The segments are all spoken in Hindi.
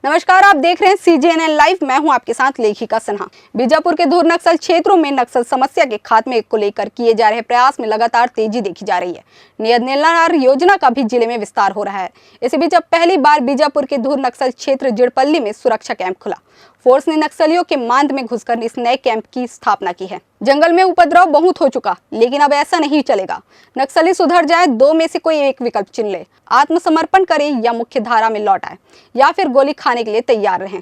नमस्कार, आप देख रहे हैं CGNN लाइव। मैं हूं आपके साथ लेखिका सिन्हा। बीजापुर के दूर नक्सल क्षेत्रों में नक्सल समस्या के खात्मे को लेकर किए जा रहे प्रयास में लगातार तेजी देखी जा रही है। नियत नीलानार योजना का भी जिले में विस्तार हो रहा है। इसी बीच अब पहली बार बीजापुर के दूर नक्सल क्षेत्र जिड़पल्ली में सुरक्षा कैंप खुला। फोर्स ने नक्सलियों के मांद में घुसकर इस नए कैंप की स्थापना की है। जंगल में उपद्रव बहुत हो चुका, लेकिन अब ऐसा नहीं चलेगा। नक्सली सुधर जाए, दो में से कोई एक विकल्प चुन ले। आत्मसमर्पण करे या मुख्य धारा में लौट आए, या फिर गोली खाने के लिए तैयार रहें।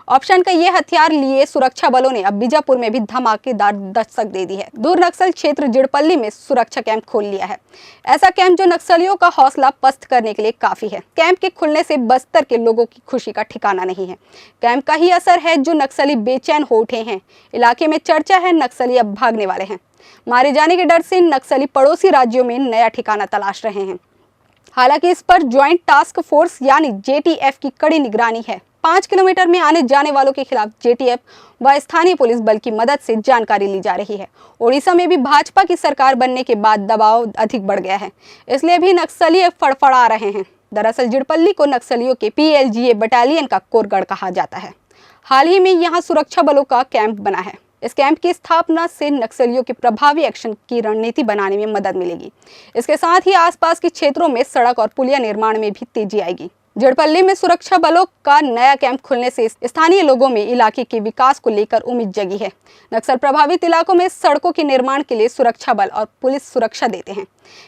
ऑप्शन का ये हथियार लिए सुरक्षा बलों ने अब बीजापुर में भी धमाकेदार दस्तक दे दी है। दूर नक्सल क्षेत्र जिड़पल्ली में सुरक्षा कैंप खोल लिया है। ऐसा कैंप जो नक्सलियों का हौसला पस्त करने के लिए काफी है। कैंप के खुलने से बस्तर के लोगों की खुशी का ठिकाना नहीं है। कैंप का ही असर है जो नक्सली बेचैन हो उठे हैं। इलाके में चर्चा है नक्सली अब भागने वाले हैं। मारे जाने के डर से नक्सली पड़ोसी राज्यों में नया ठिकाना तलाश रहे हैं। हालांकि इस पर ज्वाइंट टास्क फोर्स यानी JTF की कड़ी निगरानी है। 5 किलोमीटर में आने जाने वालों के खिलाफ JTF व स्थानीय पुलिस बल की मदद से जानकारी ली जा रही है। ओडिशा में भी भाजपा की सरकार बनने के बाद दबाव अधिक बढ़ गया है, इसलिए भी नक्सली फड़फड़ा रहे हैं। दरअसल जिड़पल्ली को नक्सलियों के PLGA बटालियन का कोरगढ़ कहा जाता है। हाल ही में यहाँ सुरक्षा बलों का कैंप बना है। इस कैंप की स्थापना से नक्सलियों के प्रभावी एक्शन की रणनीति बनाने में मदद मिलेगी। इसके साथ ही आसपास के क्षेत्रों में सड़क और पुलिया निर्माण में भी तेजी आएगी। जिड़पल्ली में सुरक्षा बलों का नया कैंप खुलने से स्थानीय लोगों में इलाके के विकास को लेकर उम्मीद जगी है। नक्सल प्रभावित इलाकों में सड़कों के निर्माण के लिए सुरक्षा बल और पुलिस सुरक्षा देते हैं।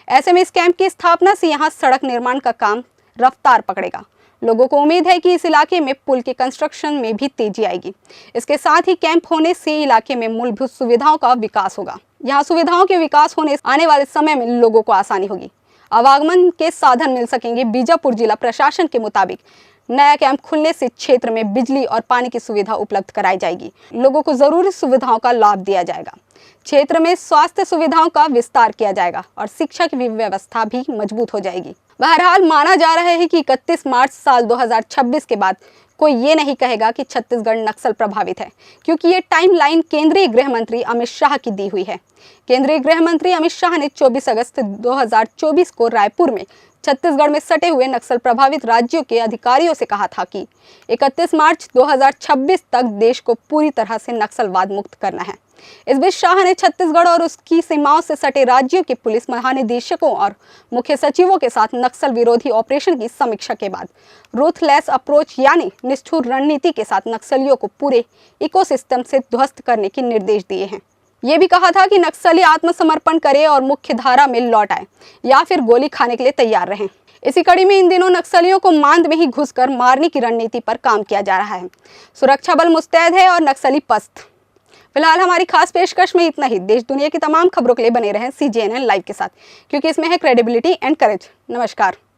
ऐसे में इस कैंप की स्थापना से यहाँ सड़क निर्माण का काम रफ्तार पकड़ेगा। लोगों को उम्मीद है कि इस इलाके में पुल के कंस्ट्रक्शन में भी तेजी आएगी। इसके साथ ही कैंप होने से इलाके में मूलभूत सुविधाओं का विकास होगा। यहाँ सुविधाओं के विकास होने से आने वाले समय में लोगों को आसानी होगी। आवागमन के साधन मिल सकेंगे। बीजापुर जिला प्रशासन के मुताबिक नया कैंप खुलने से क्षेत्र में बिजली और पानी की सुविधा उपलब्ध कराई जाएगी। लोगों को जरूरी सुविधाओं का लाभ दिया जाएगा। क्षेत्र में स्वास्थ्य सुविधाओं का विस्तार किया जाएगा और शिक्षा की व्यवस्था भी मजबूत हो जाएगी। बहरहाल माना जा रहा है कि 31 मार्च साल 2026 के बाद कोई ये नहीं कहेगा कि छत्तीसगढ़ नक्सल प्रभावित है, क्योंकि ये टाइमलाइन केंद्रीय गृह मंत्री अमित शाह की दी हुई है। केंद्रीय गृह मंत्री अमित शाह ने 24 अगस्त 2024 को रायपुर में छत्तीसगढ़ में सटे हुए नक्सल प्रभावित राज्यों के अधिकारियों से कहा था कि 31 मार्च 2026 तक देश को पूरी तरह से नक्सलवाद मुक्त करना है। इस बीच शाह ने छत्तीसगढ़ और उसकी सीमाओं से सटे राज्यों के पुलिस महानिदेशकों और मुख्य सचिवों के साथ नक्सल विरोधी ऑपरेशन की समीक्षा के बाद रूथलेस अप्रोच यानी निष्ठुर रणनीति के साथ नक्सलियों को पूरे इकोसिस्टम से ध्वस्त करने के निर्देश दिए हैं। ये भी कहा था कि नक्सली आत्मसमर्पण करे और मुख्य धारा में लौट आए या फिर गोली खाने के लिए तैयार रहें। इसी कड़ी में इन दिनों नक्सलियों को मांद में ही घुसकर मारने की रणनीति पर काम किया जा रहा है। सुरक्षा बल मुस्तैद है और नक्सली पस्त। फिलहाल हमारी खास पेशकश में इतना ही। देश दुनिया की तमाम खबरों के लिए बने रहें CGNN लाइव के साथ, क्योंकि इसमें है क्रेडिबिलिटी एंड करेज। नमस्कार।